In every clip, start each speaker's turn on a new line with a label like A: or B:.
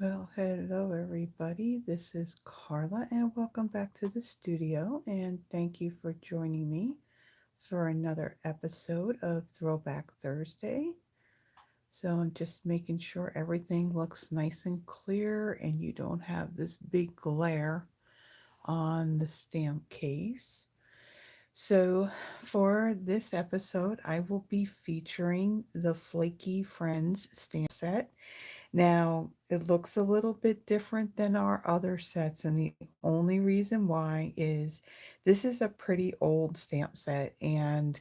A: Well, hello everybody. This is Carla and welcome back to the studio and thank you for joining me for another episode of Throwback Thursday. So I'm just making sure everything looks nice and clear and you don't have this big glare on the stamp case. So for this episode, I will be featuring the Flaky Friends stamp set. Now, it looks a little bit different than our other sets, and the only reason why is this is a pretty old stamp set, and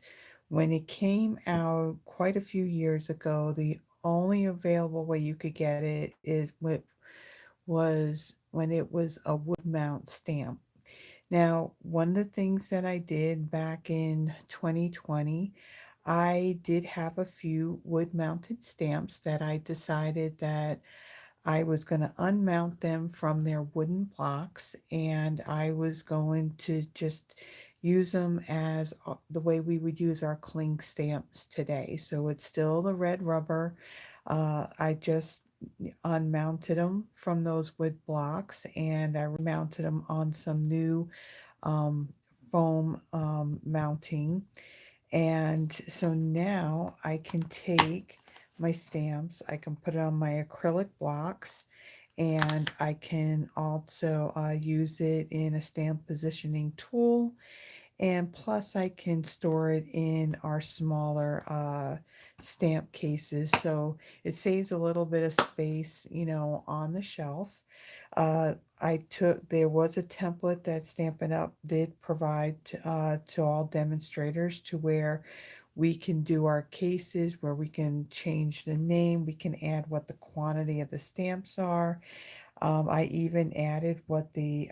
A: when it came out quite a few years ago, the only available way you could get it is what was when it was a wood mount stamp. Now, one of the things that I did back in 2020, I did have a few wood mounted stamps that I decided that I was going to unmount them from their wooden blocks and I was going to just use them as the way we would use our cling stamps today. So it's still the red rubber. I just unmounted them from those wood blocks and I remounted them on some new um, foam mounting. And so now I can take my stamps, I can put it on my acrylic blocks, and I can also use it in a stamp positioning tool. And plus, I can store it in our smaller stamp cases. So it saves a little bit of space, on the shelf. There was a template that Stampin' Up! Did provide to all demonstrators to where we can do our cases, where we can change the name, we can add what the quantity of the stamps are. I even added what the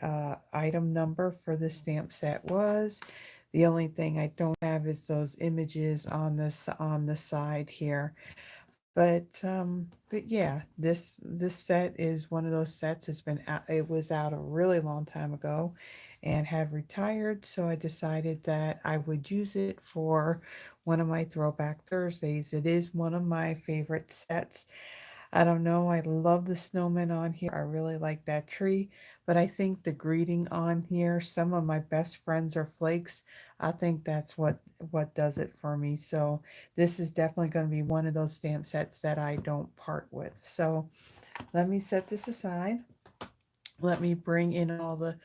A: item number for the stamp set was. The only thing I don't have is those images on the side here. But yeah, this set is one of those sets. It was out a really long time ago, and had retired. So I decided that I would use it for one of my Throwback Thursdays. It is one of my favorite sets. I don't know. I love the snowman on here. I really like that tree. But I think the greeting on here, some of my best friends are flakes. I think that's what does it for me. So this is definitely going to be one of those stamp sets that I don't part with. So let me set this aside. Let me bring in all the,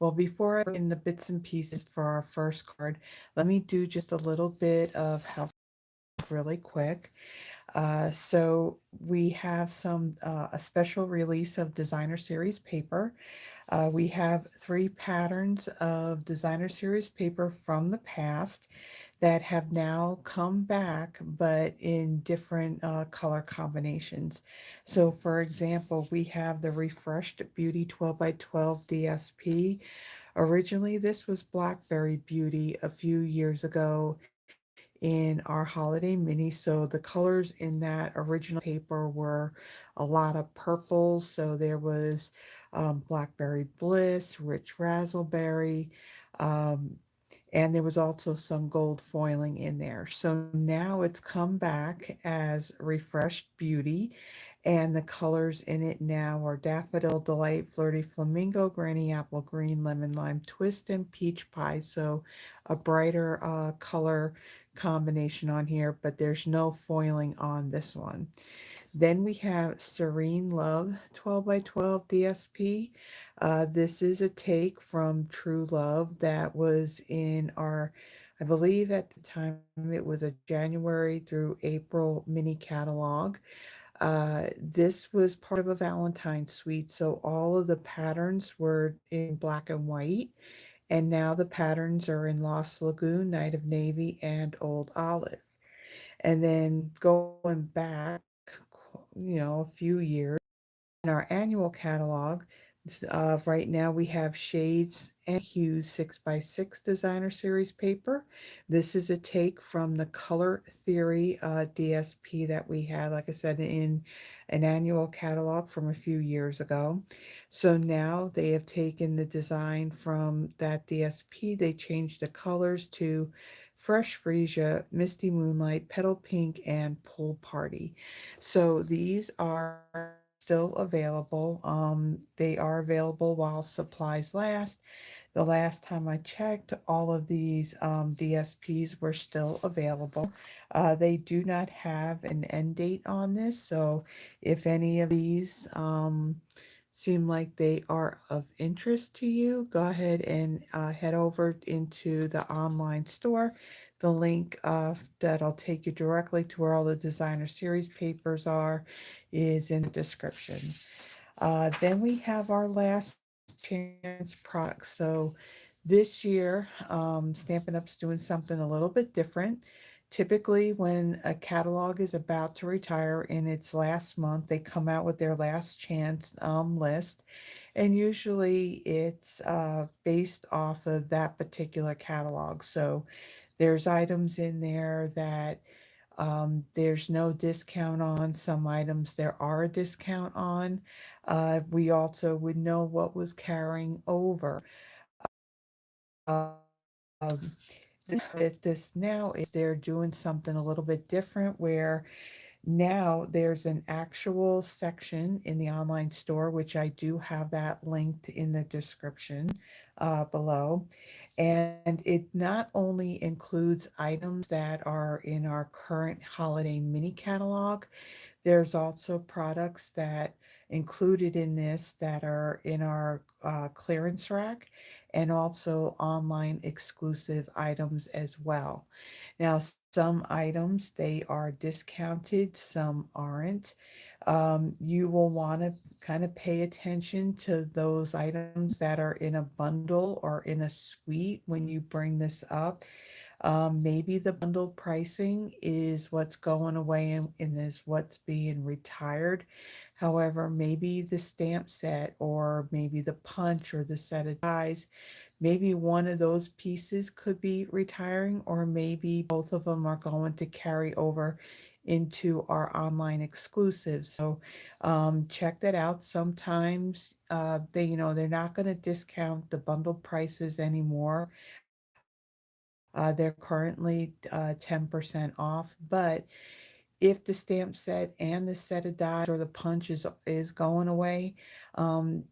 A: well, before I bring in the bits and pieces for our first card, let me do just a little bit of house really quick. So we have a special release of designer series paper. We have 3 patterns of designer series paper from the past that have now come back, but in different color combinations. So for example, we have the Refreshed Beauty 12 by 12 DSP. Originally, this was Blackberry Beauty a few years ago in our holiday mini. So the colors in that original paper were a lot of purple. So there was Blackberry Bliss, Rich Razzleberry, um, and there was also some gold foiling in there. So now it's come back as Refreshed Beauty, and the colors in it now are Daffodil Delight, Flirty Flamingo, Granny Apple Green, Lemon Lime Twist, and Peach Pie. So a brighter color combination on here, but there's no foiling on this one. Then we have Serene Love 12 by 12 DSP. This is a take from True Love that was in our, I believe at the time it was a January through April mini catalog. This was part of a Valentine suite, so all of the patterns were in black and white, and now the patterns are in Lost Lagoon, Night of Navy, and Old Olive. And then going back, a few years, in our annual catalog, right now we have Shades and Hues 6 by 6 designer series paper. This is a take from the Color Theory DSP that we had, like I said, in an annual catalog from a few years ago. So now they have taken the design from that DSP, they changed the colors to Fresh Freesia, Misty Moonlight, Petal Pink, and Pool Party. So these are still available. They are available while supplies last. The last time I checked, all of these DSPs were still available. They do not have an end date on this, so if any of these seem like they are of interest to you, go ahead and head over into the online store. The link that'll take you directly to where all the designer series papers are is in the description. Then we have our last chance product. So this year, Stampin' Up's doing something a little bit different. Typically, when a catalog is about to retire in its last month, they come out with their last chance list. And usually it's based off of that particular catalog. So there's items in there that there's no discount on. Some items there are a discount on. We also would know what was carrying over. Um, this now is they're doing something a little bit different where now there's an actual section in the online store, which I do have that linked in the description below. And it not only includes items that are in our current holiday mini catalog, there's also products that included in this that are in our clearance rack and also online exclusive items as well. Now, some items they are discounted, some aren't. You will want to kind of pay attention to those items that are in a bundle or in a suite when you bring this up. Maybe the bundle pricing is what's going away and is what's being retired. However, maybe the stamp set or maybe the punch or the set of dies, maybe one of those pieces could be retiring, or maybe both of them are going to carry over into our online exclusives. So check that out. Sometimes they're not going to discount the bundle prices anymore. They're currently 10% off, but if the stamp set and the set of dies or the punch is going away,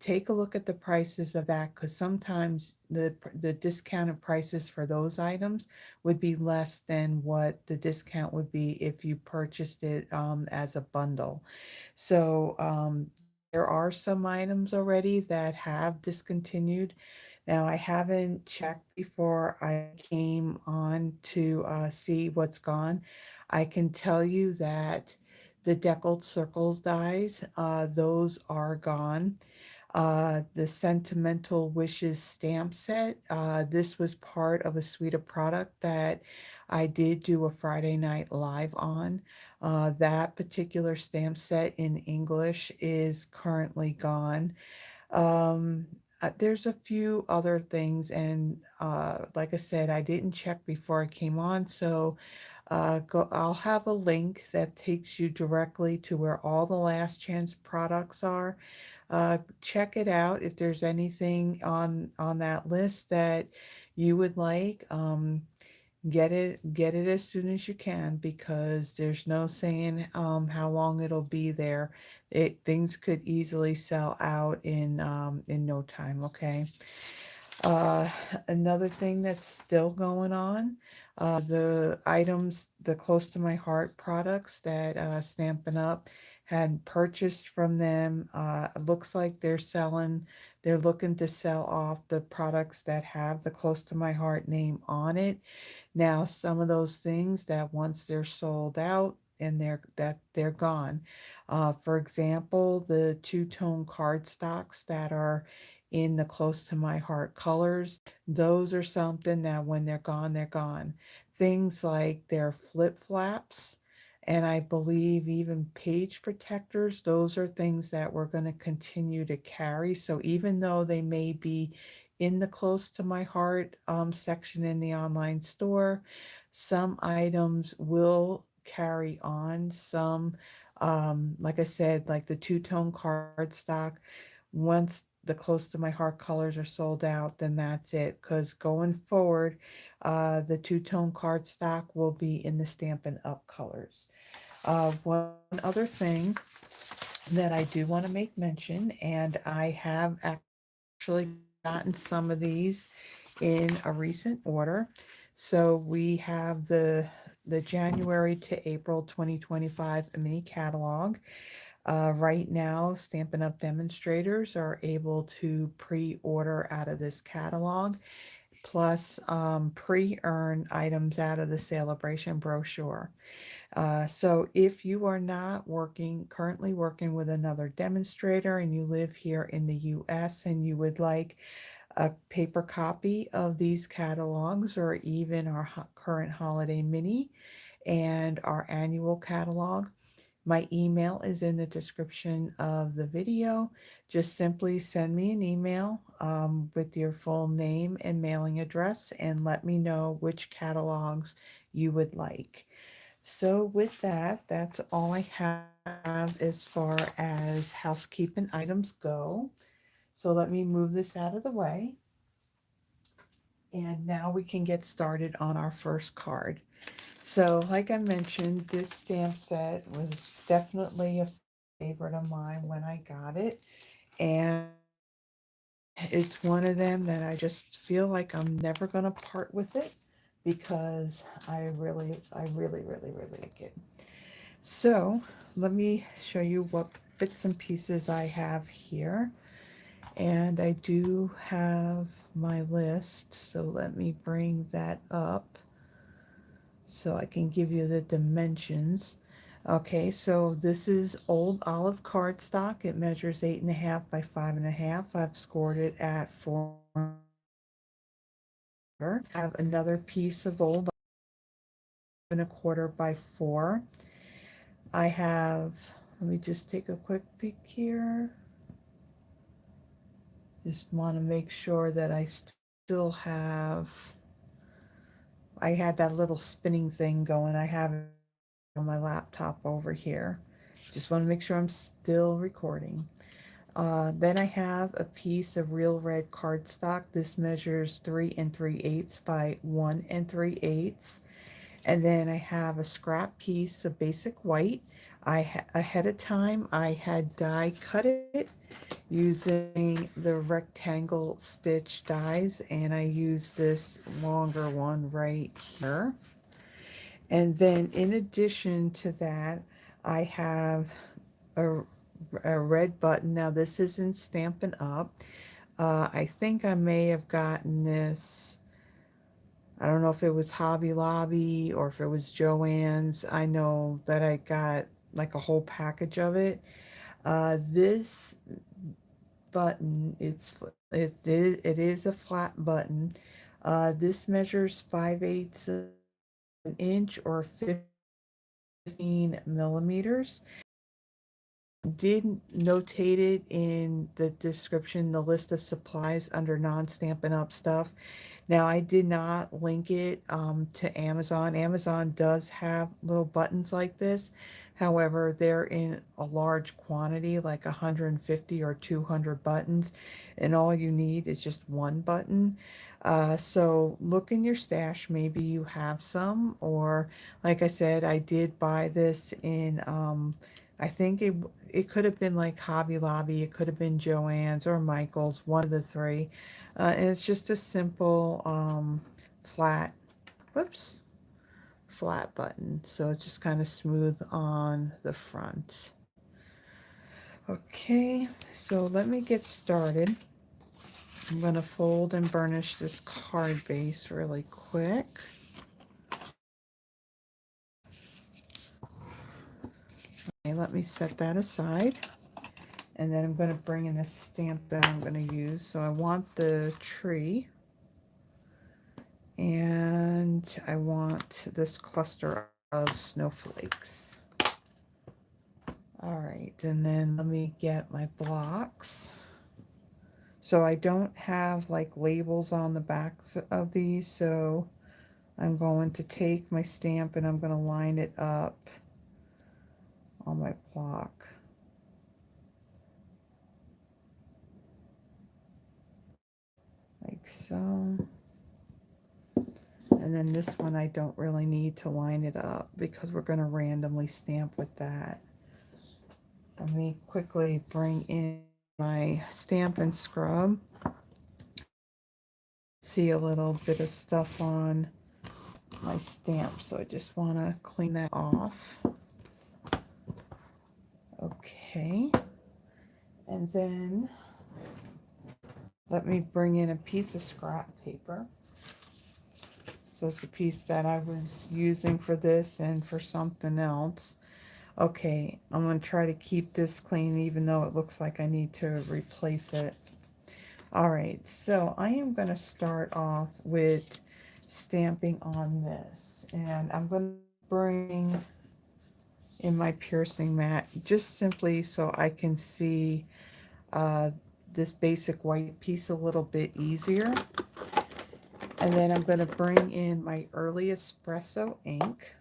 A: take a look at the prices of that because sometimes the discounted prices for those items would be less than what the discount would be if you purchased it as a bundle. So there are some items already that have discontinued. Now, I haven't checked before I came on to see what's gone. I can tell you that the deckled circles dies, those are gone. The Sentimental Wishes stamp set, this was part of a suite of product that I did do a Friday night live on. That particular stamp set in English is currently gone. Um, there's a few other things, and like I said, I didn't check before I came on, so I'll have a link that takes you directly to where all the last chance products are. Check it out if there's anything on that list that you would like. Get it as soon as you can because there's no saying how long it'll be there. Things could easily sell out in no time, okay? Uh, Another thing that's still going on, the items, the close to my heart products that Stampin' Up had purchased from them. It looks like they're looking to sell off the products that have the close to my heart name on it. Now, some of those things that once they're sold out and they're gone. For example, the two-tone cardstocks that are in the close to my heart colors, those are something that when they're gone, they're gone. Things like their flip flaps and I believe even page protectors, those are things that we're going to continue to carry. So even though they may be in the close to my heart section in the online store, some items will carry on. Some, like I said, like the two-tone cardstock, once the close to my heart colors are sold out, then that's it. Because going forward, the two-tone cardstock will be in the Stampin' Up colors. One other thing that I do want to make mention, and I have actually gotten some of these in a recent order. So we have the January to April 2025 mini catalog. Right now, Stampin' Up! Demonstrators are able to pre-order out of this catalog, plus pre-earn items out of the celebration brochure. So if you are not currently working with another demonstrator and you live here in the US and you would like a paper copy of these catalogs or even our current holiday mini and our annual catalog, my email is in the description of the video. Just simply send me an email with your full name and mailing address and let me know which catalogs you would like. So with that, that's all I have as far as housekeeping items go. So let me move this out of the way. And now we can get started on our first card. So like I mentioned, this stamp set was definitely a favorite of mine when I got it. And it's one of them that I just feel like I'm never going to part with it because I really like it. So let me show you what bits and pieces I have here. And I do have my list, so let me bring that up so I can give you the dimensions. Okay, so this is old olive cardstock. It measures 8.5 by 5.5. I've scored it at 4. Have another piece of old 1/4 by 4. I have, let me just take a quick peek here. Just want to make sure that I still have, I had that little spinning thing going. I have it on my laptop over here. Just want to make sure I'm still recording. Then I have a piece of real red cardstock. This measures 3 3/8 by 1 3/8. And then I have a scrap piece of basic white. Ahead of time, I had die cut it using the rectangle stitch dies, and I use this longer one right here. And then in addition to that, I have a, a red button. Now this isn't Stampin' Up. I think I may have gotten this, I don't know if it was Hobby Lobby or if it was Joann's. I know that I got like a whole package of it. This button, it is a flat button. This measures 5/8 of an inch or 15 millimeters. Did notate it in the description, the list of supplies under non-Stampin' Up stuff. Now, I did not link it to Amazon. Amazon does have little buttons like this. However, they're in a large quantity, like 150 or 200 buttons, and all you need is just one button. So look in your stash. Maybe you have some, or like I said, I did buy this in, I think it could have been like Hobby Lobby, it could have been Joann's or Michael's, one of the three. And it's just a simple flat, whoops, flat button. So it's just kind of smooth on the front. Okay, so let me get started. I'm going to fold and burnish this card base really quick. Okay, let me set that aside. And then I'm going to bring in a stamp that I'm going to use. So I want the tree. And I want this cluster of snowflakes. All right, and then let me get my blocks. So I don't have like labels on the backs of these, so I'm going to take my stamp and I'm going to line it up on my block. Like so. And then this one I don't really need to line it up because we're going to randomly stamp with that. Let me quickly bring in my Stampin' Scrub. See a little bit of stuff on my stamp, so I just want to clean that off. Okay, and then let me bring in a piece of scrap paper. So it's a piece that I was using for this and for something else. Okay, I'm going to try to keep this clean even though it looks like I need to replace it. Alright, so I am going to start off with stamping on this. And I'm going to bring in my piercing mat just simply so I can see this basic white piece a little bit easier. And then I'm going to bring in my early espresso ink.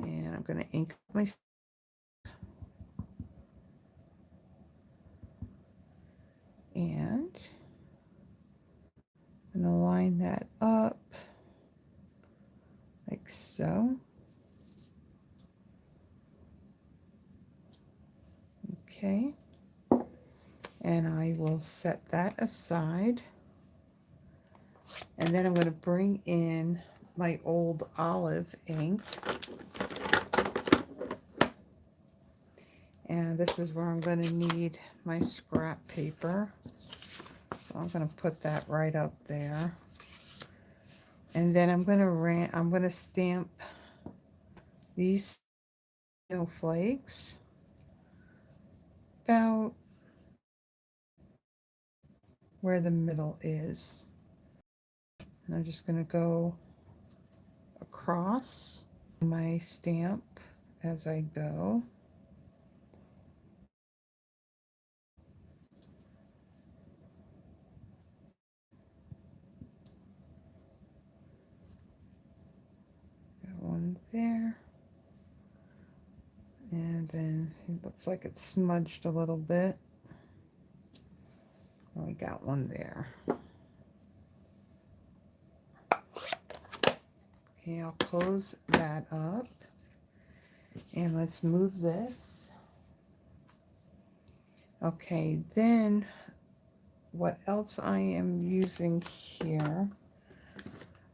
A: And I'm going to ink my... And I'm going to line that up like so. Okay. And I will set that aside. And then I'm going to bring in my old olive ink. And this is where I'm going to need my scrap paper. So I'm going to put that right up there. And then I'm going to stamp these snowflakes about where the middle is. And I'm just going to go across my stamp as I go. Got one there. And then it looks like it's smudged a little bit. Oh, we got one there. Okay, I'll close that up. And let's move this. Okay, then what else I am using here?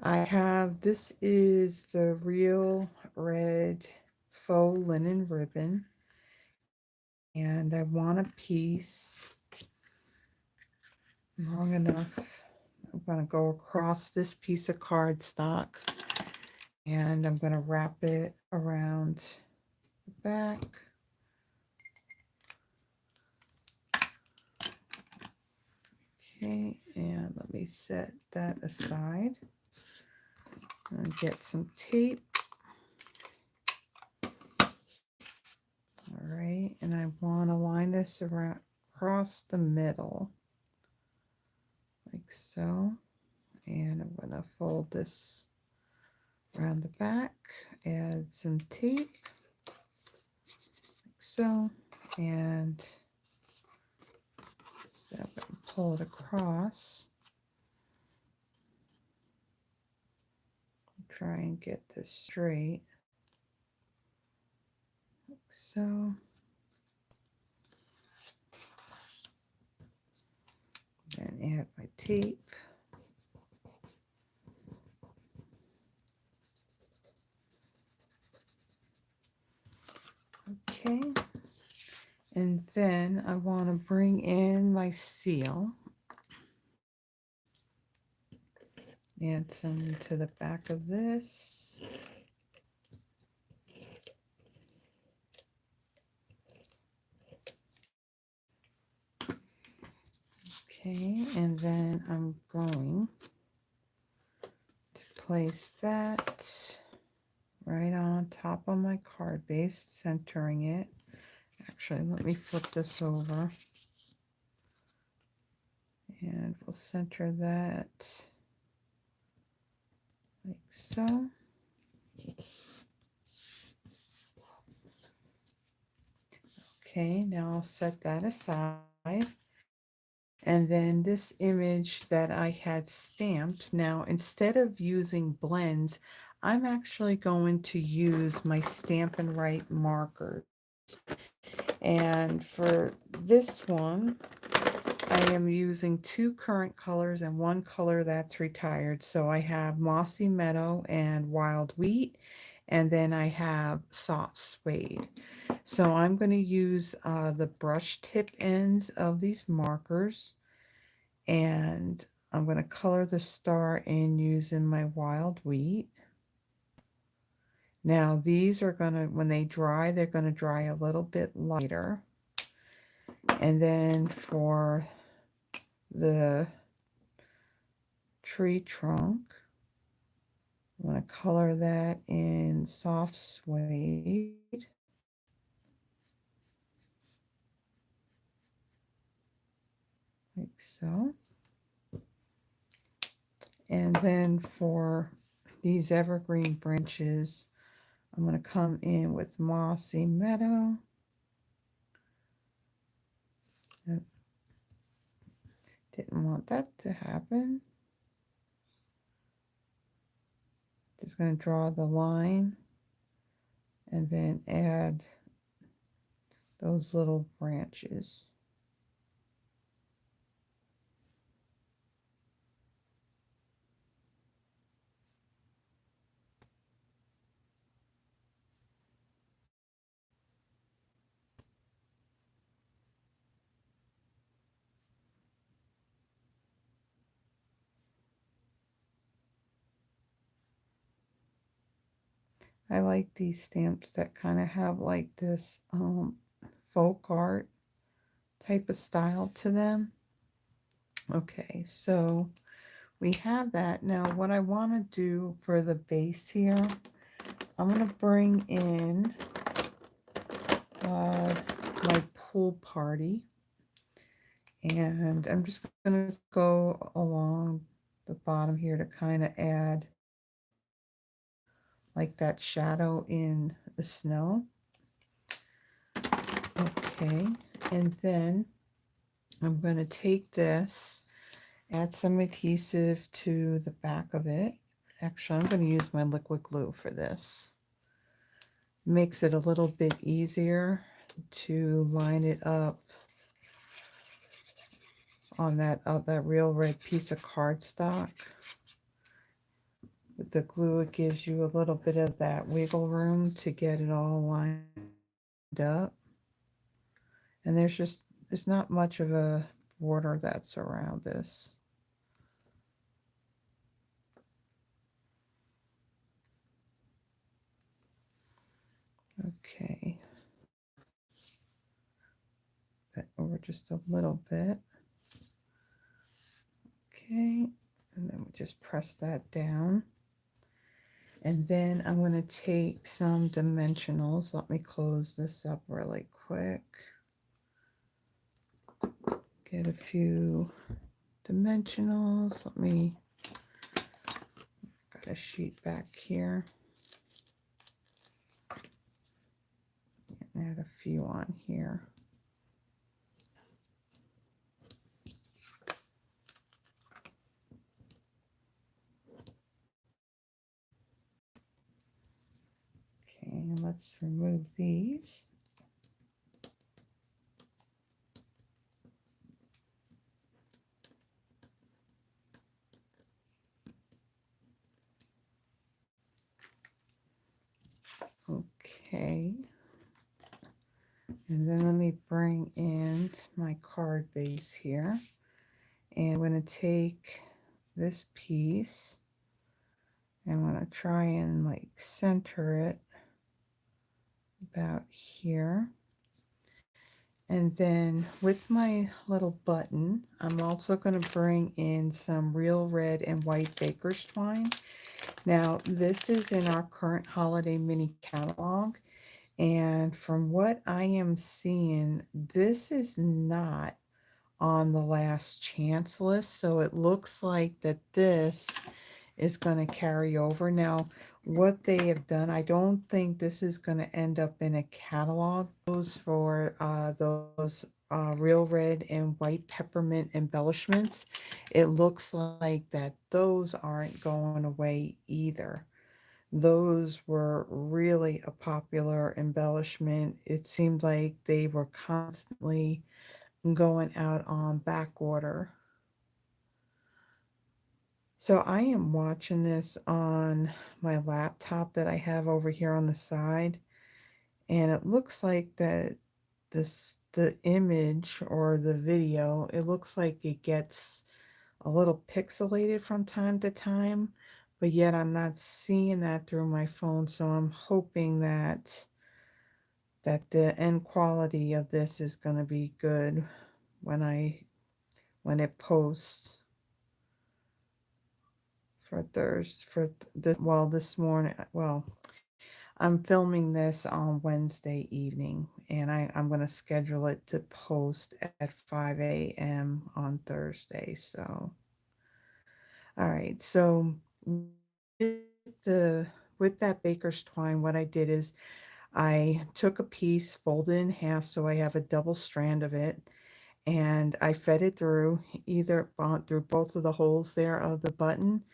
A: I have, this is the Real Red Faux Linen Ribbon. And I want a piece long enough. I'm going to go across this piece of cardstock. And I'm going to wrap it around the back. Okay, and let me set that aside. And get some tape. All right, and I want to line this around across the middle, like so. And I'm going to fold this around the back, add some tape, like so, and then I'm going to pull it across. Try and get this straight, like so. And add my tape. Okay, and then I want to bring in my seal. Add some to the back of this. Okay, and then I'm going to place that right on top of my card base, centering it. Actually, let me flip this over. And we'll center that like so. Okay, now I'll set that aside. And then this image that I had stamped, now instead of using blends, I'm actually going to use my Stampin' Right markers. And for this one, I am using two current colors and one color that's retired. So I have Mossy Meadow and Wild Wheat, and then I have Soft Suede. So I'm going to use the brush tip ends of these markers, and I'm going to color the star in using my Wild Wheat. Now these are going to, when they dry, they're going to dry a little bit lighter. And then for the tree trunk, I'm going to color that in Soft Suede. Like so. And then for these evergreen branches, I'm going to come in with Mossy Meadow. Didn't want that to happen. Just going to draw the line and then add those little branches. I like these stamps that kind of have like this folk art type of style to them. Okay, so we have that. Now what I want to do for the base here, I'm going to bring in my pool party, and I'm just going to go along the bottom here to kind of add like that shadow in the snow. Okay, and then I'm going to take this, add some adhesive to the back of it. Actually, I'm going to use my liquid glue for this. Makes it a little bit easier to line it up on that real red piece of cardstock. With the glue, it gives you a little bit of that wiggle room to get it all lined up. And there's not much of a border that's around this. Okay. That over just a little bit. Okay. And then we just press that down. And then I'm going to take some dimensionals. Let me close this up really quick. Get a few dimensionals. Got a sheet back here. Add a few on here. Okay, and let's remove these. Okay. And then let me bring in my card base here. And I'm going to take this piece. I'm going to try and like center it about here. And then with my little button, I'm also going to bring in some real red and white baker's twine. Now, this is in our current holiday mini catalog. And from what I am seeing, this is not on the last chance list. So it looks like that this is going to carry over. Now, what they have done, I don't think this is going to end up in a catalog. Those for those real red and white peppermint embellishments, it looks like that those aren't going away either. those were really a popular embellishment. It seemed like they were constantly going out on back order. So I am watching this on my laptop that I have over here on the side, and it looks like that the image or the video, it looks like it gets a little pixelated from time to time, but yet I'm not seeing that through my phone, so I'm hoping that the end quality of this is going to be good when when it posts for Thursday for the well this morning. Well, I'm filming this on Wednesday evening, and I'm going to schedule it to post at 5 a.m. on Thursday. So, all right. So with the with that baker's twine, what I did is I took a piece, folded it in half so I have a double strand of it, and I fed it through through both of the holes there of the button,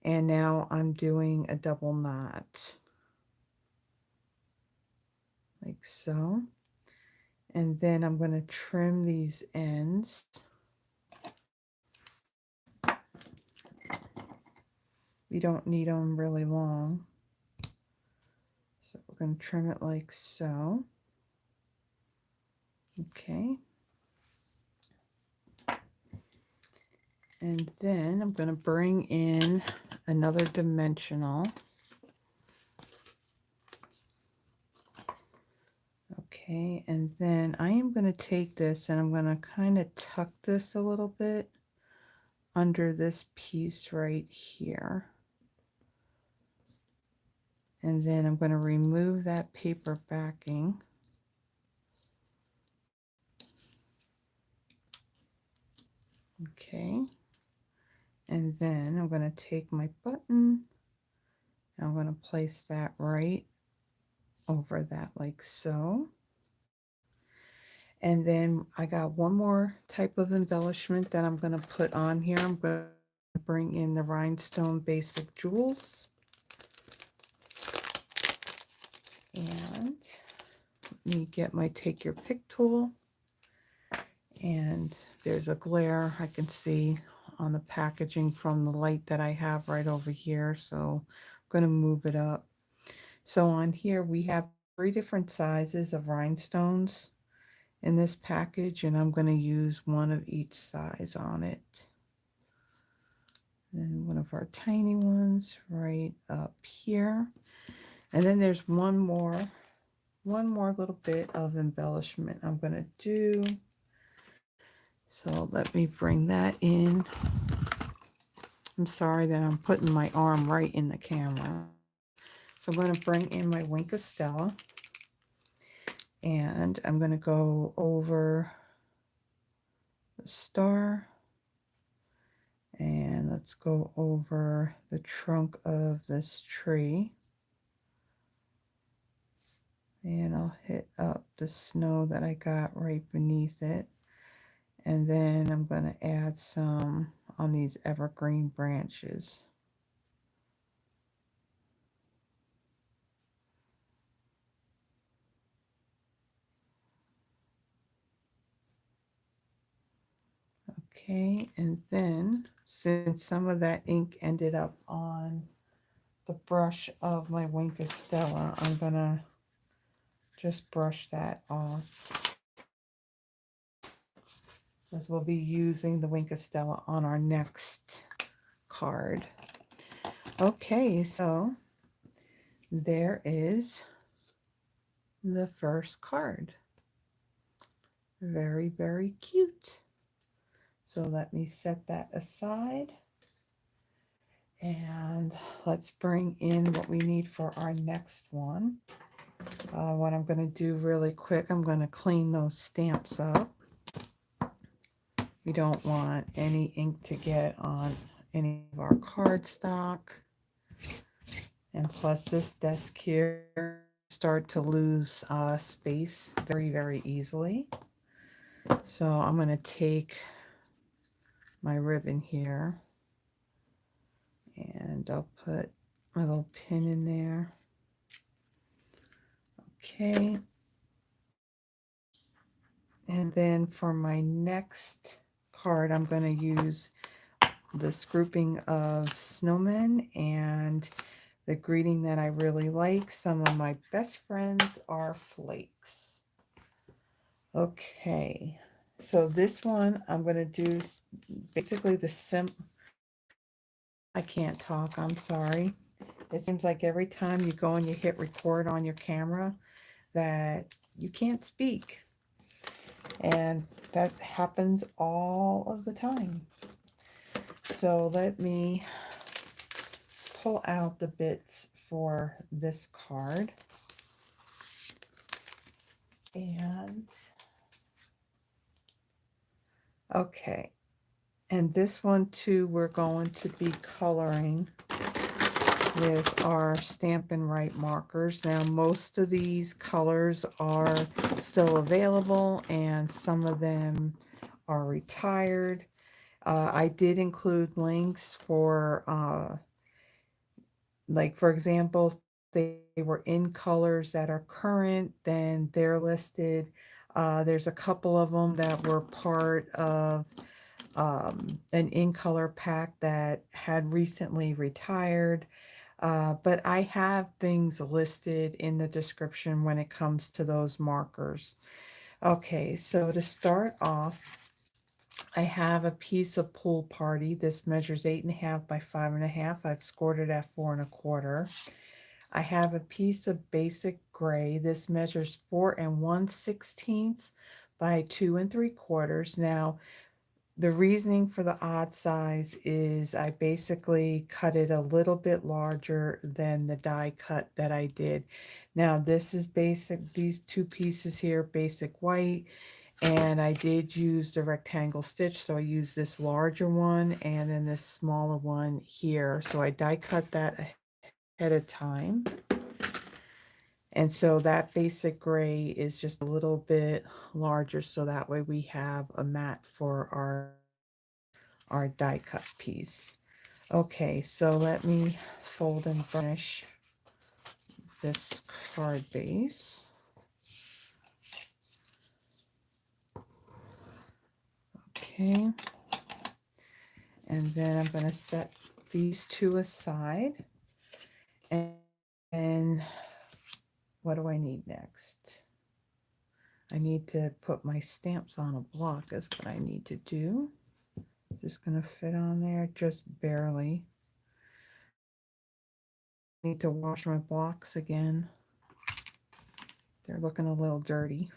A: and now I'm doing a double knot like so. And then I'm going to trim these ends. We don't need them really long. So we're going to trim it like so. Okay. And then I'm going to bring in another dimensional. Okay, and then I am going to take this and I'm going to kind of tuck this a little bit under this piece right here. And then I'm going to remove that paper backing. Okay. And then I'm going to take my button and I'm going to place that right over that like so. And then I got one more type of embellishment that I'm going to put on here. I'm going to bring in the Rhinestone Basic Jewels. And let me get my Take Your Pick tool. And there's a glare I can see on the packaging from the light that I have right over here. So I'm going to move it up. So on here we have 3 different sizes of rhinestones in this package, and I'm going to use one of each size on it. Then one of our tiny ones right up here. And then there's one more little bit of embellishment I'm going to do. So let me bring that in. I'm sorry that I'm putting my arm right in the camera. So I'm going to bring in my Wink of Stella. And I'm going to go over the star. And let's go over the trunk of this tree. And I'll hit up the snow that I got right beneath it. And then I'm going to add some on these evergreen branches. Okay, and then since some of that ink ended up on the brush of my Wink of Stella, I'm going to just brush that off, because we'll be using the Wink of Stella on our next card. Okay, so there is the first card. Very, very cute. So let me set that aside. And let's bring in what we need for our next one. What I'm going to do really quick, I'm going to clean those stamps up. We don't want any ink to get on any of our cardstock. And plus this desk here start to lose space very, very easily. So I'm going to take my ribbon here and I'll put my little pin in there. Okay. And then for my next card, I'm going to use this grouping of snowmen and the greeting that I really like. Some of my best friends are flakes. Okay, so this one I'm going to do basically I can't talk, I'm sorry. It seems like every time you go and you hit record on your camera that you can't speak. And that happens all of the time. So let me pull out the bits for this card. And okay, and this one too, we're going to be coloring with our Stampin' Right markers. Now, most of these colors are still available, and some of them are retired. I did include links for, like, for example, if they were in colors that are current, then they're listed. There's a couple of them that were part of an in color pack that had recently retired. But I have things listed in the description when it comes to those markers. Okay, so to start off, I have a piece of Pool Party. This measures 8.5 by 5.5. I've scored it at 4.25. I have a piece of Basic Gray. This measures 4 1/16 by 2 3/4. Now, the reasoning for the odd size is I basically cut it a little bit larger than the die cut that I did. Now this is basic, these two pieces here, basic white, and I did use the rectangle stitch, so I used this larger one and then this smaller one here. So I die cut that ahead of time. And so that basic gray is just a little bit larger, so that way we have a mat for our die cut piece. Okay, so let me fold and burnish this card base. Okay, and then I'm going to set these two aside. And what do I need next? I need to put my stamps on a block. That's what I need to do. Just going to fit on there just barely. Need to wash my blocks again. They're looking a little dirty.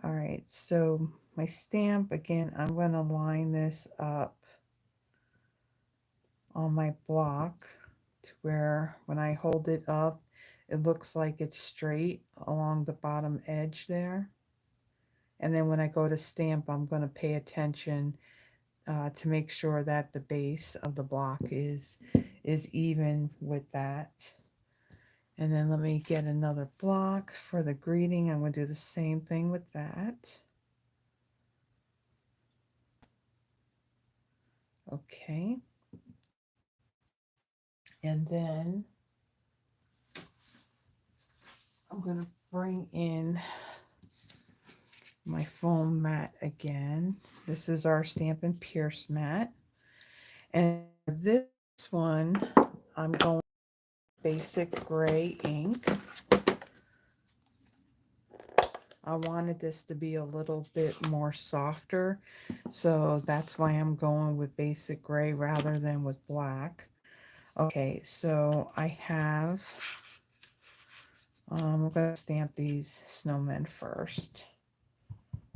A: All right, so my stamp, again, I'm going to line this up on my block to where when I hold it up, it looks like it's straight along the bottom edge there. And then when I go to stamp, I'm going to pay attention to make sure that the base of the block is even with that. And then let me get another block for the greeting. I'm going to do the same thing with that. Okay. And then I'm going to bring in my foam mat again. This is our Stampin' Pierce mat. And this one, I'm going basic gray ink. I wanted this to be a little bit more softer, so that's why I'm going with basic gray rather than with black. Okay, so I have, I'm going to stamp these snowmen first,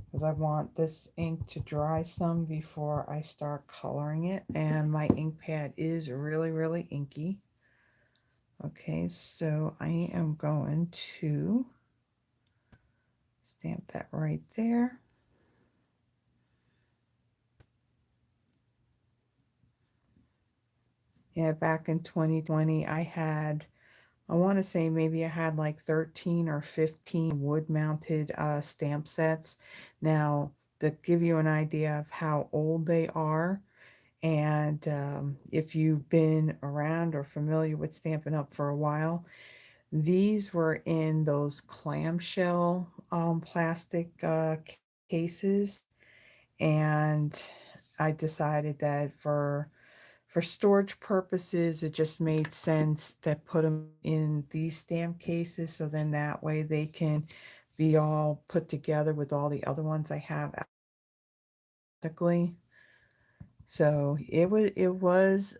A: because I want this ink to dry some before I start coloring it, and my ink pad is really inky. Okay, so I am going to stamp that right there. Yeah, back in 2020, I want to say maybe I had like 13 or 15 wood-mounted stamp sets. Now, to give you an idea of how old they are, And if you've been around or familiar with Stampin' Up! For a while, these were in those clamshell plastic cases. And I decided that for storage purposes, it just made sense to put them in these stamp cases, so then that way they can be all put together with all the other ones I have automatically. So it was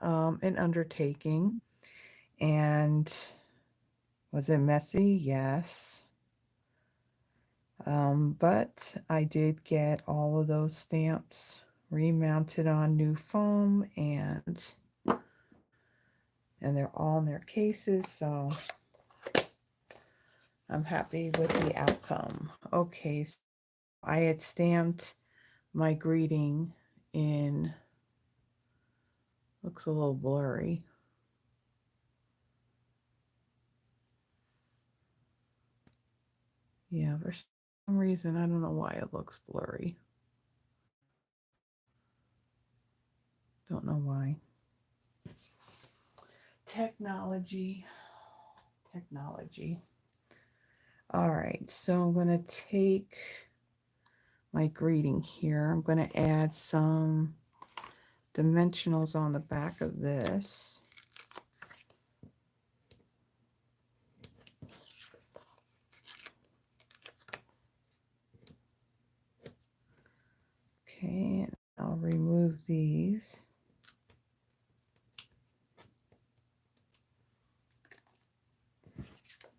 A: an undertaking. And was it messy? Yes. But I did get all of those stamps remounted on new foam, and they're all in their cases, so I'm happy with the outcome. Okay, so I had stamped my greeting in, looks a little blurry. Yeah, for some reason, I don't know why it looks blurry. Don't know why. Technology. Technology. All right, so I'm going to take my greeting here. I'm going to add some dimensionals on the back of this. Okay, and I'll remove these.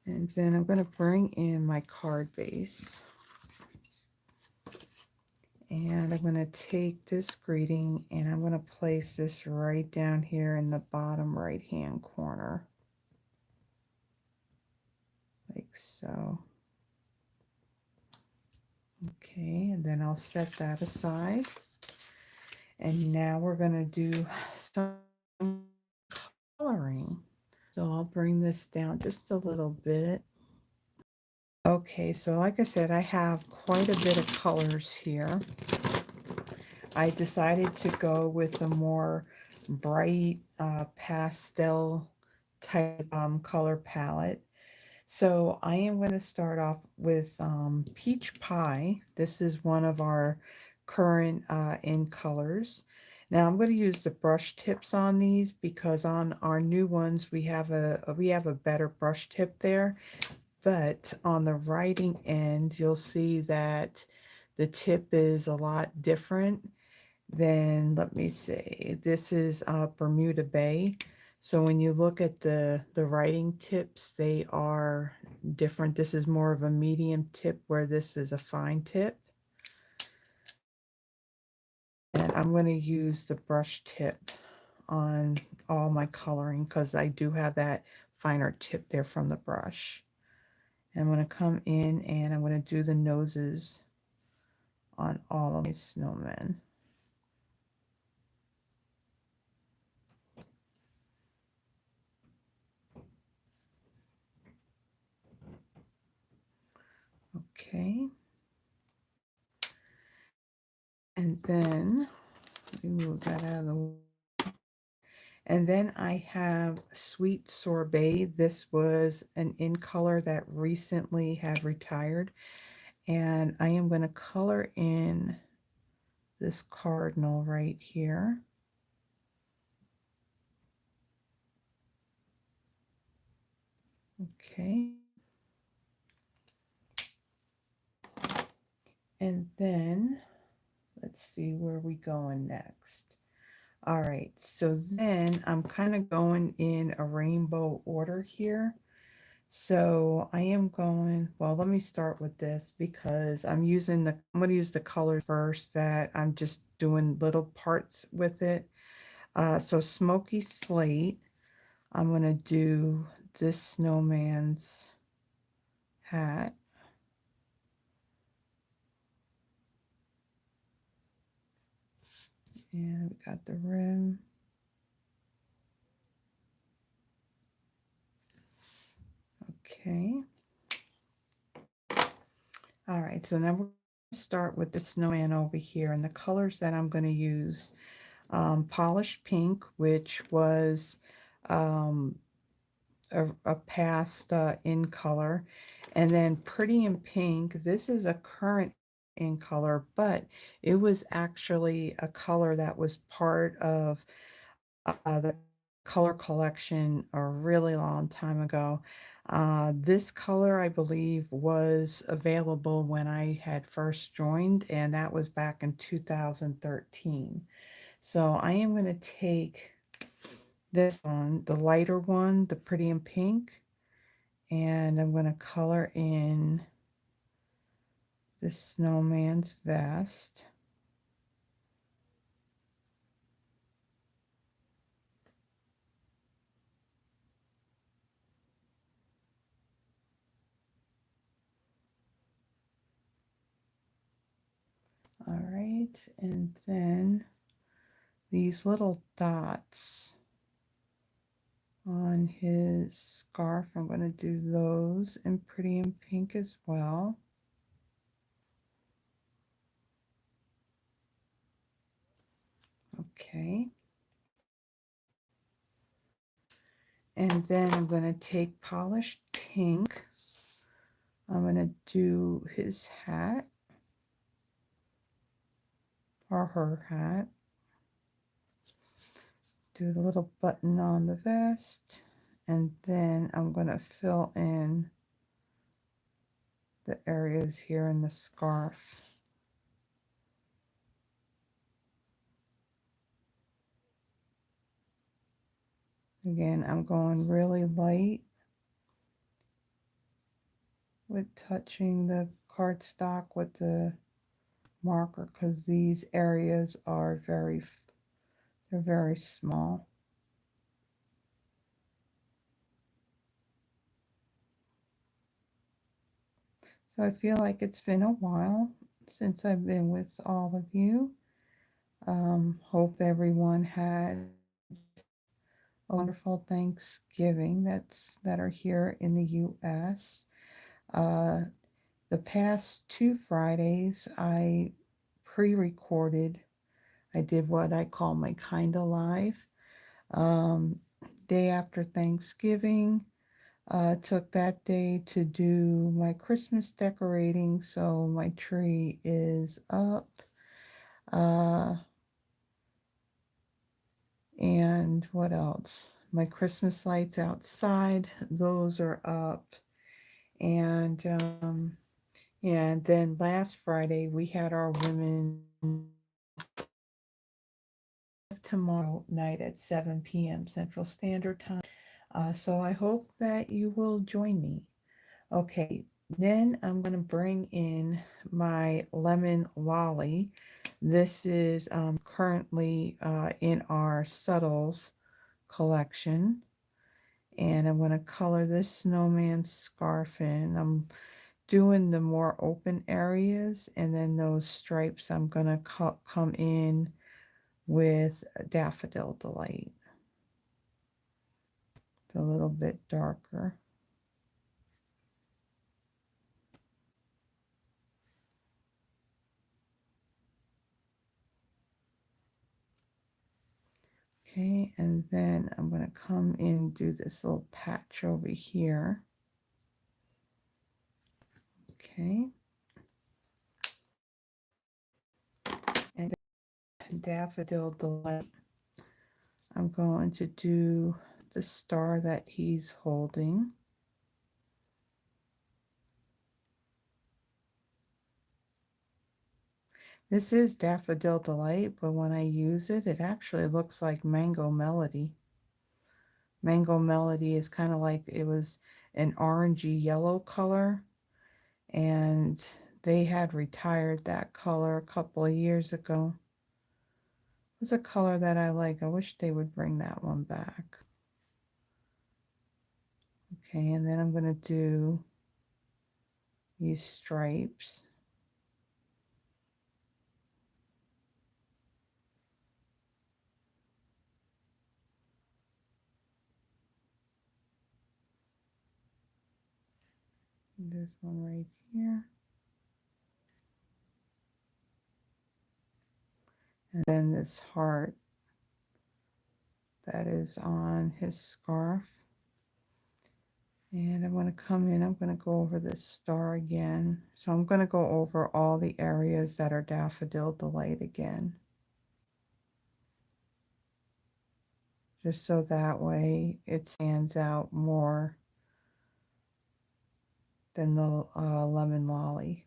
A: And then I'm going to bring in my card base. And I'm going to take this greeting and I'm going to place this right down here in the bottom right hand corner. Like so. Okay, and then I'll set that aside. And now we're going to do some coloring. So I'll bring this down just a little bit. Okay, so like I said, I have quite a bit of colors here. I decided to go with a more bright pastel type color palette. So I am going to start off with Peach Pie. This is one of our current in colors. Now I'm going to use the brush tips on these because on our new ones we have a better brush tip there. But on the writing end, you'll see that the tip is a lot different than, let me see, this is Bermuda Bay. So when you look at the writing tips, they are different. This is more of a medium tip where this is a fine tip. And I'm going to use the brush tip on all my coloring because I do have that finer tip there from the brush. And I'm going to come in and I'm going to do the noses on all of my snowmen. Okay. And then let me move that out of the way. And then I have Sweet Sorbet. This was an in color that recently had retired. And I am going to color in this cardinal right here. Okay. And then let's see where we going next. All right, so then I'm kind of going in a rainbow order here. So I am going, well, let me start with this because I'm going to use the color first that I'm just doing little parts with it. So Smoky Slate, I'm going to do this snowman's hat. And we got the rim. Okay. All right, so now we're going to start with the snowman over here. And the colors that I'm going to use Polished Pink, which was um, a past in color, and then Pretty in Pink. This is a current in color, but it was actually a color that was part of the color collection a really long time ago. This color, I believe, was available when I had first joined, and that was back in 2013. So I am going to take this one, the lighter one, the Pretty in Pink, and I'm going to color in the snowman's vest. All right, and then these little dots on his scarf, I'm going to do those in Pretty in Pink as well. Okay. And then I'm going to take Polished Pink. I'm going to do his hat or her hat. Do the little button on the vest. And then I'm going to fill in the areas here in the scarf. Again, I'm going really light with touching the cardstock with the marker, because these areas are they're very small. So I feel like it's been a while since I've been with all of you. Hope everyone had a wonderful Thanksgiving that are here in the U.S. Uh, the past 2 Fridays I pre-recorded. I did what I call my Kinda Live. Day after Thanksgiving, took that day to do my Christmas decorating, so my tree is up. Uh, and what else? My Christmas lights outside, those are up. And yeah, and then last Friday we had our women tomorrow night at 7 p.m. Central Standard Time. So I hope that you will join me. Okay, then I'm going to bring in my lemon lolly. This is currently in our subtles collection. And I'm going to color this snowman scarf in. I'm doing the more open areas, and then those stripes I'm going to come in with Daffodil Delight, a little bit darker. Okay, and then I'm going to come in and do this little patch over here. Okay. And Daffodil Delight, I'm going to do the star that he's holding. This is Daffodil Delight, but when I use it, it actually looks like Mango Melody. Mango Melody is kind of like, it was an orangey yellow color, and they had retired that color a couple of years ago. It's a color that I like. I wish they would bring that one back. Okay, and then I'm going to do these stripes. There's one right here. And then this heart that is on his scarf. And I'm going to come in, I'm going to go over this star again. So I'm going to go over all the areas that are Daffodil Delight again. Just so that way it stands out more than the Lemon Lolly.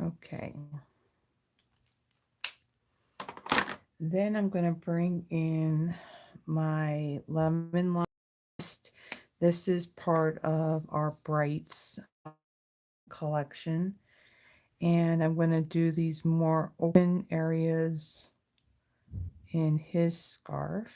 A: Okay. Then I'm going to bring in my Lemon Lolly. This is part of our Brights collection. And I'm going to do these more open areas in his scarf.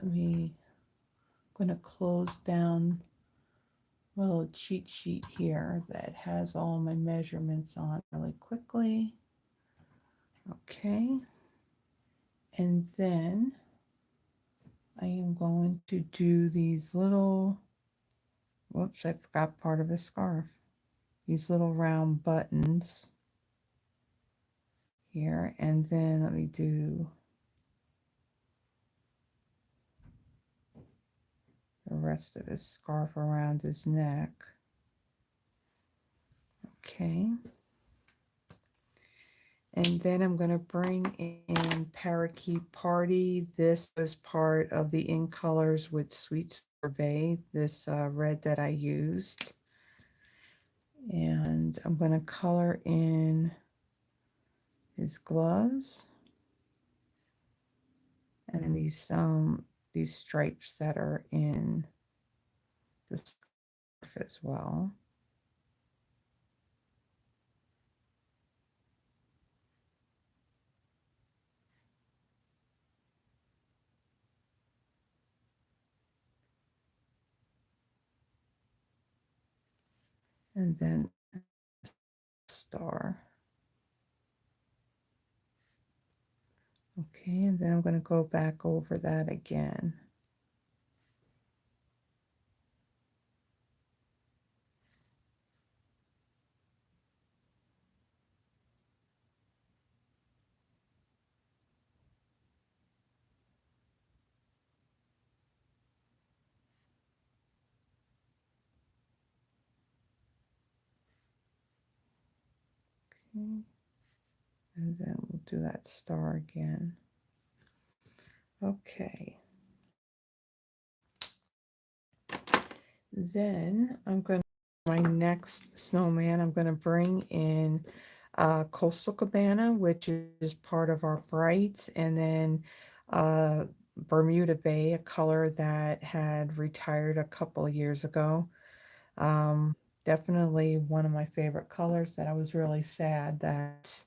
A: I'm going to close down a little cheat sheet here that has all my measurements on really quickly. Okay. And then I am going to do these little, whoops, I forgot part of his scarf. These little round buttons here. And then let me do the rest of his scarf around his neck. Okay. And then I'm going to bring in Parakeet Party. This was part of the In Colors with Sweet Sorbet, this red that I used. And I'm going to color in his gloves and these stripes that are in the scarf as well. And then star. Okay, and then I'm going to go back over that again. Okay. And then we'll do that star again. Okay. Then I'm going to, my next snowman, I'm going to bring in Coastal Cabana, which is part of our Brights, and then Bermuda Bay, a color that had retired a couple of years ago. Definitely one of my favorite colors that I was really sad that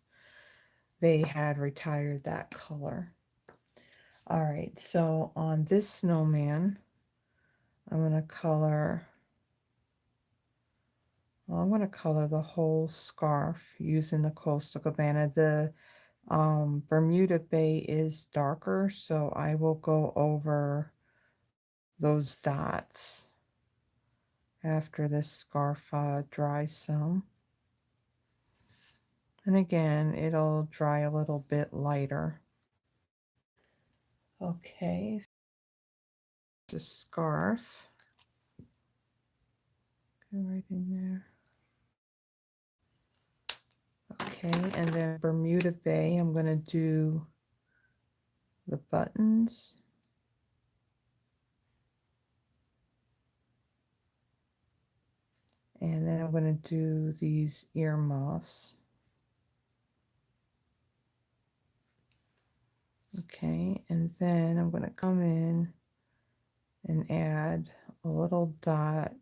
A: they had retired that color. All right, so on this snowman, I'm going to color, well, I'm going to color the whole scarf using the Coastal Cabana. The Bermuda Bay is darker, so I will go over those dots after this scarf dries some. And again, it'll dry a little bit lighter. Okay, the scarf. Go right in there. Okay, and then Bermuda Bay, I'm going to do the buttons. And then I'm going to do these earmuffs. Okay, and then I'm going to come in and add a little dot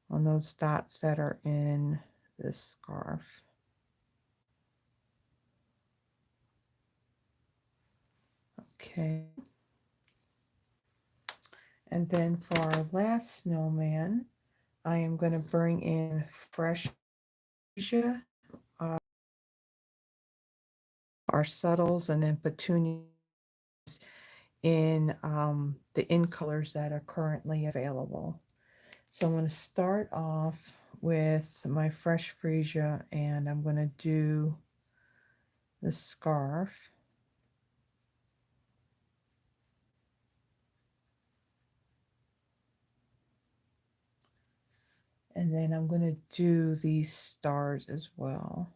A: on those dots that are in this scarf. Okay. And then for our last snowman, I am going to bring in fresh fuchsia, our subtles, and then petunias in the in colors that are currently available. So I'm going to start off with my fresh freesia, and I'm going to do the scarf. And then I'm going to do these stars as well.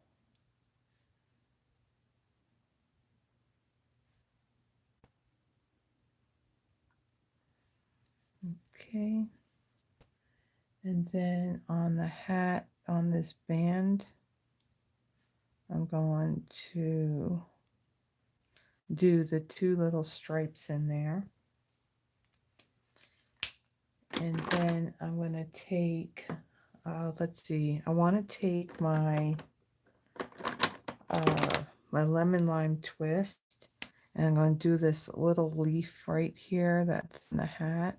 A: Okay. And then on the hat, on this band, I'm going to do the two little stripes in there. And then I'm going to take, let's see, I want to take my my lemon lime twist, and I'm going to do this little leaf right here that's in the hat.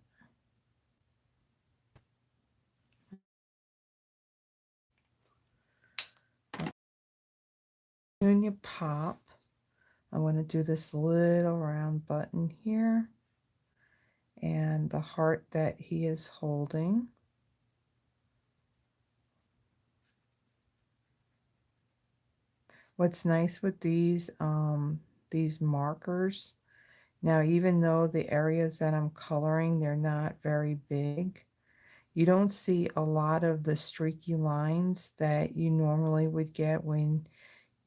A: Petunia pop. I'm going to do this little round button here and the heart that he is holding. What's nice with these markers, now even though the areas that I'm coloring, they're not very big, you don't see a lot of the streaky lines that you normally would get when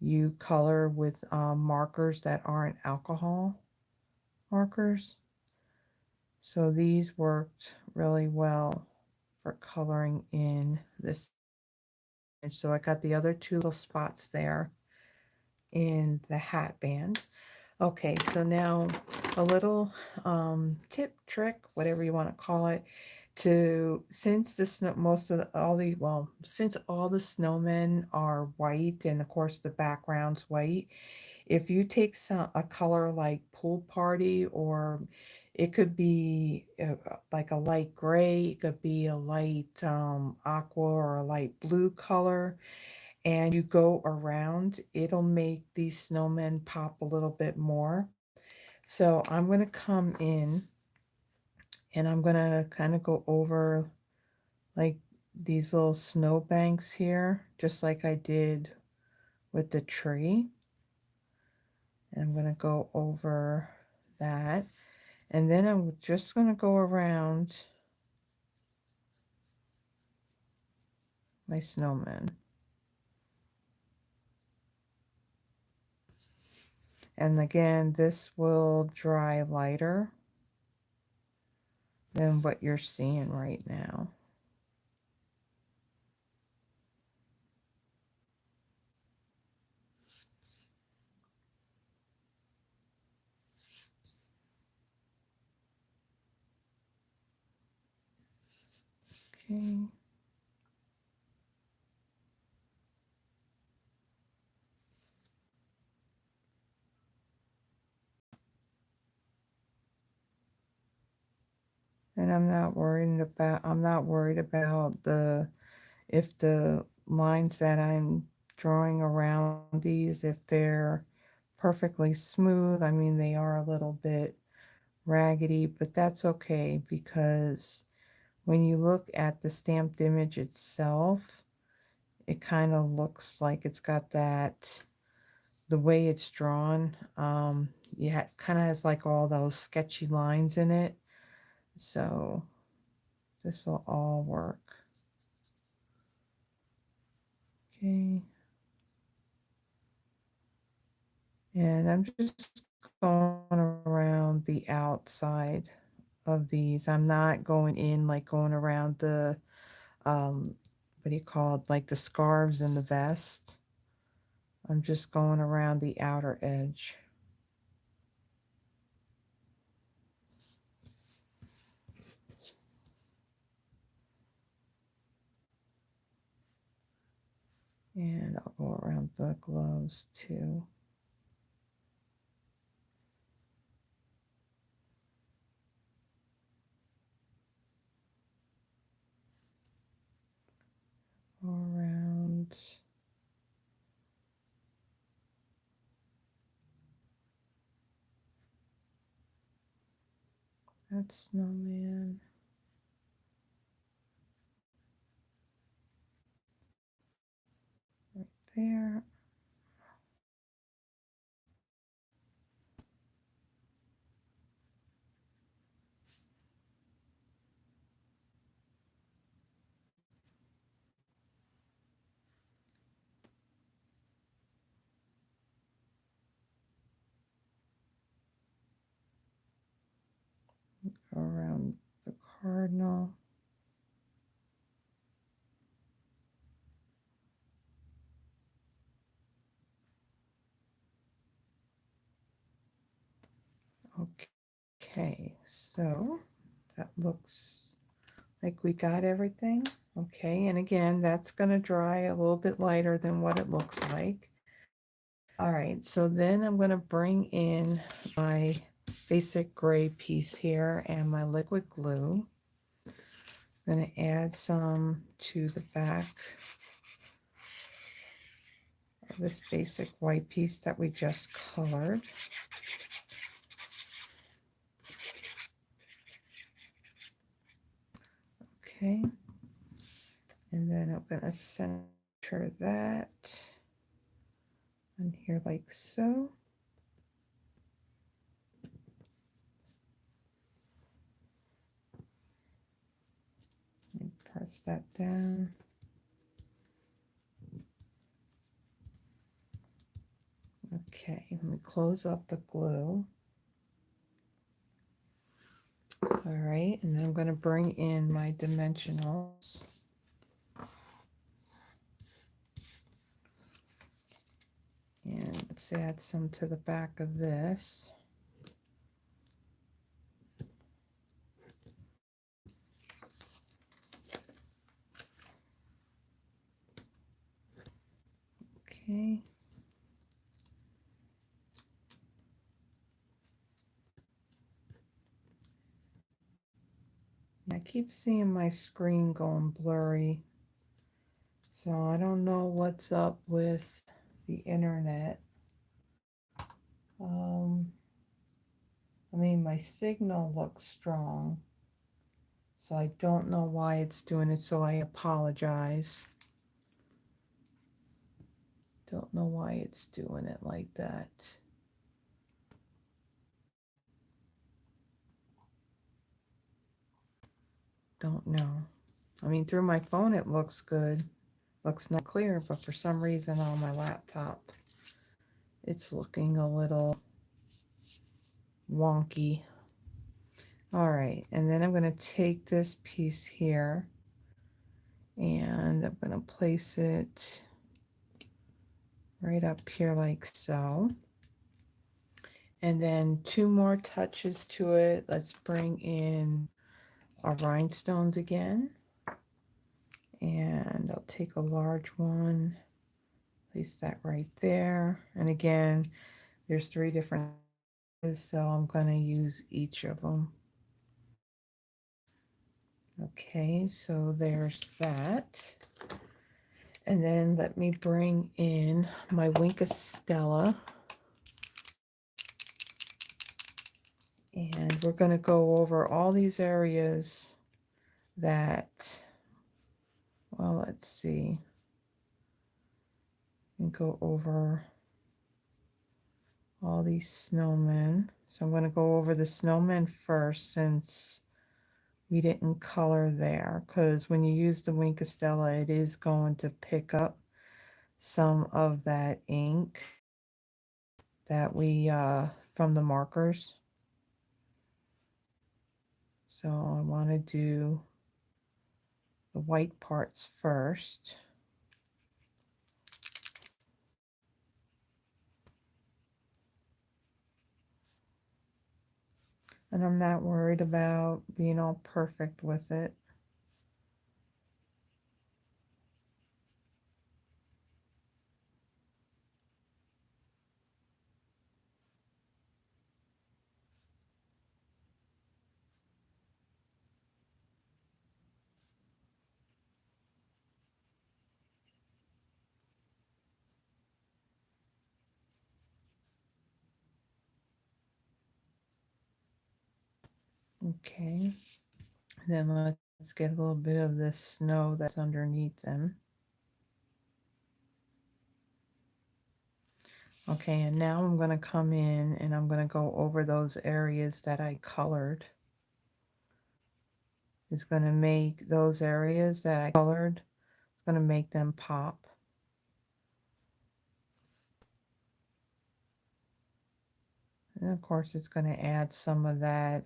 A: you color with markers that aren't alcohol markers. So these worked really well for coloring in this. And so I got the other two little spots there in the hat band. Okay, so now a little tip, trick, whatever you want to call it, to since the snow, since all the snowmen are white and of course the background's white, if you take a color like Pool Party, or it could be like a light gray, it could be a light aqua or a light blue color, and you go around, it'll make these snowmen pop a little bit more. So I'm going to come in and I'm going to kind of go over like these little snow banks here, just like I did with the tree. And I'm going to go over that. And then I'm just going to go around my snowman. And again, this will dry lighter than what you're seeing right now. Okay. And I'm not worried about the, if the lines that I'm drawing around these, if they're perfectly smooth. I mean, they are a little bit raggedy, but that's okay, because when you look at the stamped image itself, it kind of looks like it's got that, the way it's drawn, yeah, kind of has like all those sketchy lines in it. So this will all work. Okay. And I'm just going around the outside of these. I'm not going in like going around the, what do you call it, like the scarves and the vest. I'm just going around the outer edge. And I'll go around the gloves too. That snowman. Right there. Around the cardinal. Okay, so that looks like we got everything. Okay, and again, that's going to dry a little bit lighter than what it looks like. All right, so then I'm going to bring in my basic gray piece here and my liquid glue. I'm going to add some to the back of this basic white piece that we just colored. Okay, and then I'm going to center that in here like so. And press that down. Okay, let me close up the glue. All right, and then I'm going to bring in my dimensionals. And let's add some to the back of this. Okay. I keep seeing my screen going blurry, so I don't know what's up with the internet. I mean, my signal looks strong, so I don't know why it's doing it, so I apologize. Don't know why it's doing it like that. Don't know. I mean, through my phone it looks good. Looks not clear, but for some reason on my laptop it's looking a little wonky. All right, and then I'm going to take this piece here and I'm going to place it right up here like so. And then 2 more touches to it. Let's bring in our rhinestones again. And I'll take a large one, place that right there. And again, there's 3 different sizes, so I'm going to use each of them. Okay, so there's that. And then let me bring in my Stella. And we're going to go over all these areas that, well, let's see. And go over all these snowmen. So I'm going to go over the snowmen first since we didn't color there, because when you use the Stella, it is going to pick up some of that ink that we from the markers. So I want to do the white parts first. And I'm not worried about being all perfect with it. Okay, then let's get a little bit of this snow that's underneath them. Okay, and now I'm going to come in and I'm going to go over those areas that I colored. It's going to make those areas that I colored, going to make them pop. And of course, it's going to add some of that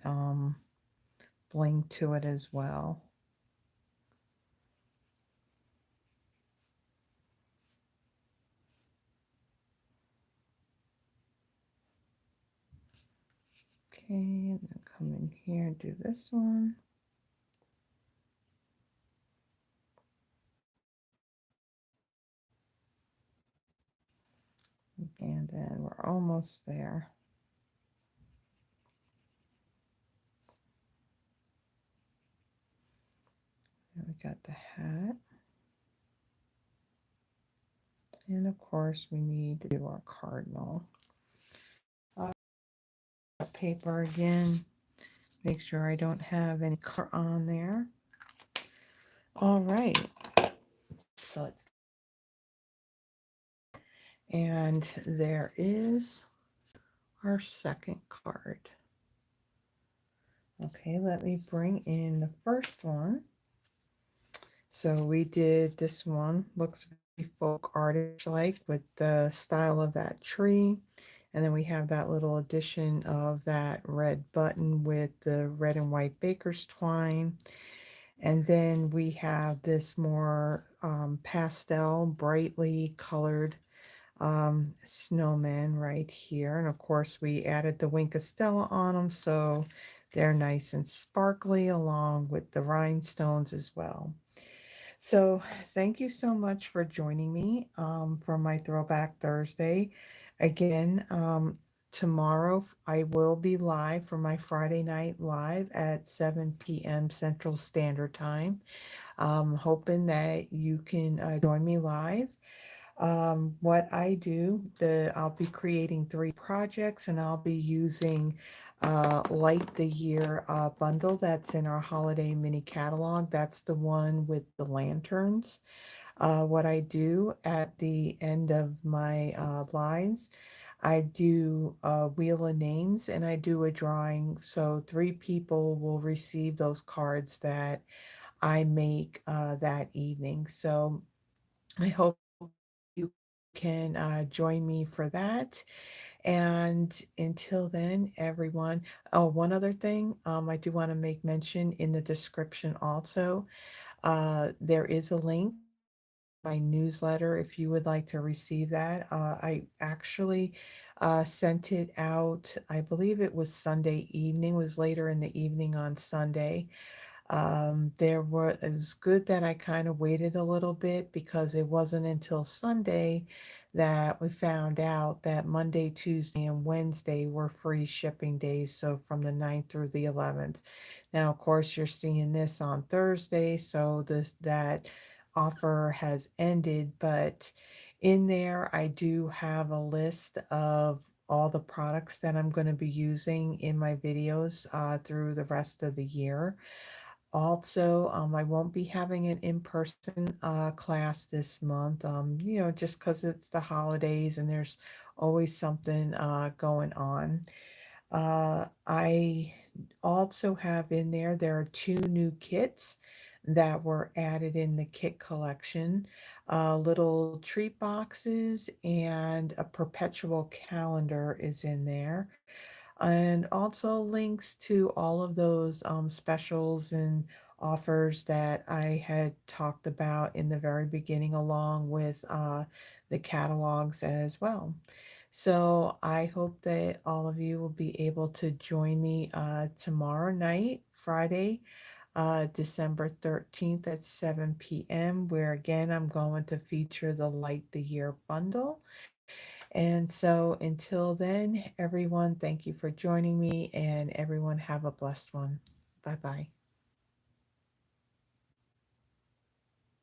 A: bling to it as well. Okay, and then come in here and do this one. And then we're almost there. And we got the hat. And of course, we need to do our cardinal. Paper again. Make sure I don't have any color on there. All right. So let's. And there is our second card. Okay, let me bring in the first one. So we did this one, looks very folk artish like with the style of that tree. And then we have that little addition of that red button with the red and white baker's twine. And then we have this more pastel, brightly colored snowman right here. And of course, we added the Wink of Stella on them, so they're nice and sparkly along with the rhinestones as well. So thank you so much for joining me for my Throwback Thursday. Again, tomorrow I will be live for my Friday night live at 7 p.m. Central Standard Time. Hoping that you can join me live. What I do, I'll be creating 3 projects and I'll be using Light the Year bundle that's in our holiday mini catalog. That's the one with the lanterns. What I do at the end of my lives, I do a wheel of names and I do a drawing. So 3 people will receive those cards that I make that evening. So I hope you can join me for that. And until then, everyone, oh, one other thing, I do want to make mention in the description also. There is a link my newsletter if you would like to receive that. I actually sent it out, I believe it was Sunday evening, was later in the evening on Sunday. It was good that I kind of waited a little bit because it wasn't until Sunday that we found out that Monday, Tuesday, and Wednesday were free shipping days. So from the 9th through the 11th. Now, of course, you're seeing this on Thursday, so that offer has ended, but in there I do have a list of all the products that I'm going to be using in my videos through the rest of the year. Also, I won't be having an in-person class this month, just because it's the holidays and there's always something going on. I also have in there are 2 new kits that were added in the kit collection. Little treat boxes and a perpetual calendar is in there, and also links to all of those specials and offers that I had talked about in the very beginning, along with the catalogs as well. So I hope that all of you will be able to join me tomorrow night, Friday, December 13th at 7 p.m., where again I'm going to feature the Light the Year bundle. And so until then, everyone, thank you for joining me, and everyone have a blessed one. Bye bye.